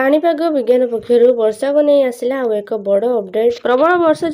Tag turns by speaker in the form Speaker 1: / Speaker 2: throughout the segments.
Speaker 1: पाणीपाग विज्ञान पक्षर वर्षा को नहीं आसला आउ एक बड़ अपडेट। प्रबल वर्षा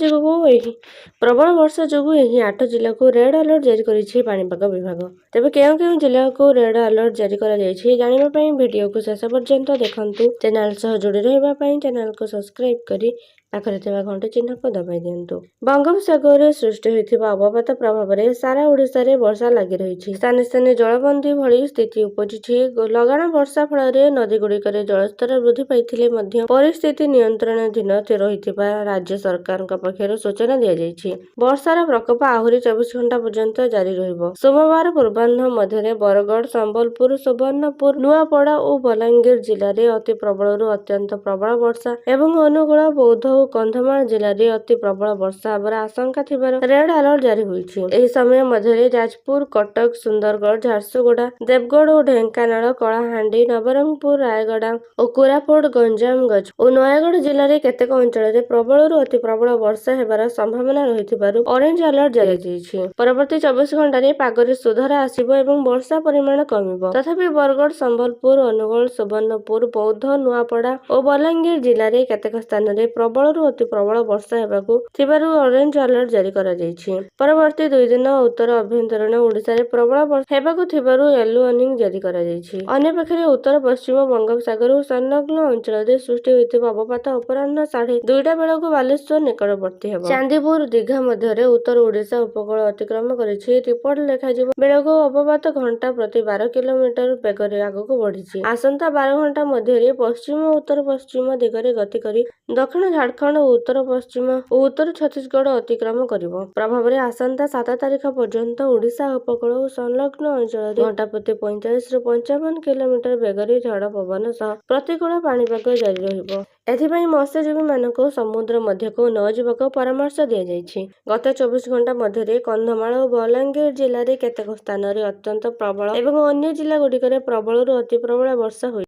Speaker 1: जो 8 जिला को रेड अलर्ट जारी करिछि पाणीपाग विभाग। तेबे केउं जिला को रेड अलर्ट जारी करा जाइछि जानिबा पई वीडियो को शेष पर्यंत देखंतु। चैनल सह जोड़ी रहबा पई चैनल को सब्सक्राइब करी पाखरे थिबा घंटी चिन्ह को दबाई दियंतु। बंगोपसागर सृष्टि होइथिबा अवपात प्रभाव रे सारा ओडिसा रे वर्षा लागि रहिछि। स्थाने स्थाने जलबंदी भଳି स्थिति उपजिछि। लगाण वर्षा फल रे नदी गुड़िक जलस्तर वृद्धि पाइथिले मध्य परिस्थिति नियंत्रणाधीन रहिथिबा राज्य सरकार पक्षर सूचना दिया जाइछि। वर्षार प्रकोप आहुरी 24 घंटा पर्यंत जारी रहिबो। सोमवार पूर्वाह्न मध्य बरगड़, संबलपुर, सुवर्णपुर, नुआपड़ा और बलांगीर जिले में अति प्रबल अत्यंत प्रबल वर्षा एवं अनुगुल, बौद्ध और कंधमाल जिले में अति प्रबल वर्षा हेबार आशंका थिबार रेड अलर्ट जारी होइछि। एही समय मध्य जाजपुर, कटक, सुंदरगढ़, झारसुगुड़ा, देवगढ़ और ढेंकानाल, कलाहांडी, नवरंगपुर, रायगड़ा और कोरापुट, गंजाम, और नयागढ़ जिले में केतेक अंचल प्रबल अति प्रबल वर्षा हेबार संभावना रहिथिबारु ऑरेंज अलर्ट जारी होइछि। परवर्ती 24 घंटा रे पागरे सुधार आसिबो एवं वर्षा परिमाण कमिबो। तथापि बरगड़, संबलपुर, अनुगुल, सुवर्णपुर, बौद्ध, नुआपड़ा और बलांगीर जिले में केतेक स्थान रे प्रबल अति प्रबल वर्षा हेबाकु थिबारु ऑरेंज अलर्ट जारी करा जाइछि। परवर्ती 2 दिन उत्तर अभ्यंतरीण ओडिसा रे प्रबल वर्षा हेबाकु थिबारु येलो वार्निंग जारी करा जाइछि। अन्य पक्षरे उत्तर पश्चिम बंगोपसागर और संलग्न अंचल रे सृष्टि होइथिबा अवपात अपराह्न 2:30 बेलकु बालेश्वर निकटवर्ती हेबो। चांदीपुर, दीघा मध्य रे उत्तर ओडिसा उपकूल अतिक्रम करिछि। रिपोर्ट लेखाजिबो बेलकु अवपात घंटा प्रति 12 किलोमीटर बेगरे आगकु बढ़िछि। आसंता 12 घंटा मध्य रे पश्चिम और उत्तर पश्चिम दिगरे गति करी दक्षिण झारखंड और उत्तर पश्चिम और उत्तर छत्तीसगढ़ अतिक्रम करिबो। प्रभाव रे आसंता 7 तारिख पर्यंत ओडिशा उपकूल और संलग्न अंचल घंटा प्रति 45 ରୁ 55 किलोमीटर बेगरे झड़ पवन सह प्रतिकूल पाणीपाग जारी रहिबो। एथिपाई मत्स्यजीवी मानक समुद्र मध्यकु न जिबाक परामर्श दिया जाइछि। गत 24 घंटा मध्य कंधमाल और बलांगीर जिले में केतेक स्थान रे अत्यंत प्रबल एवं अन्य जिला गुड़िक प्रबल अति प्रबल वर्षा होई।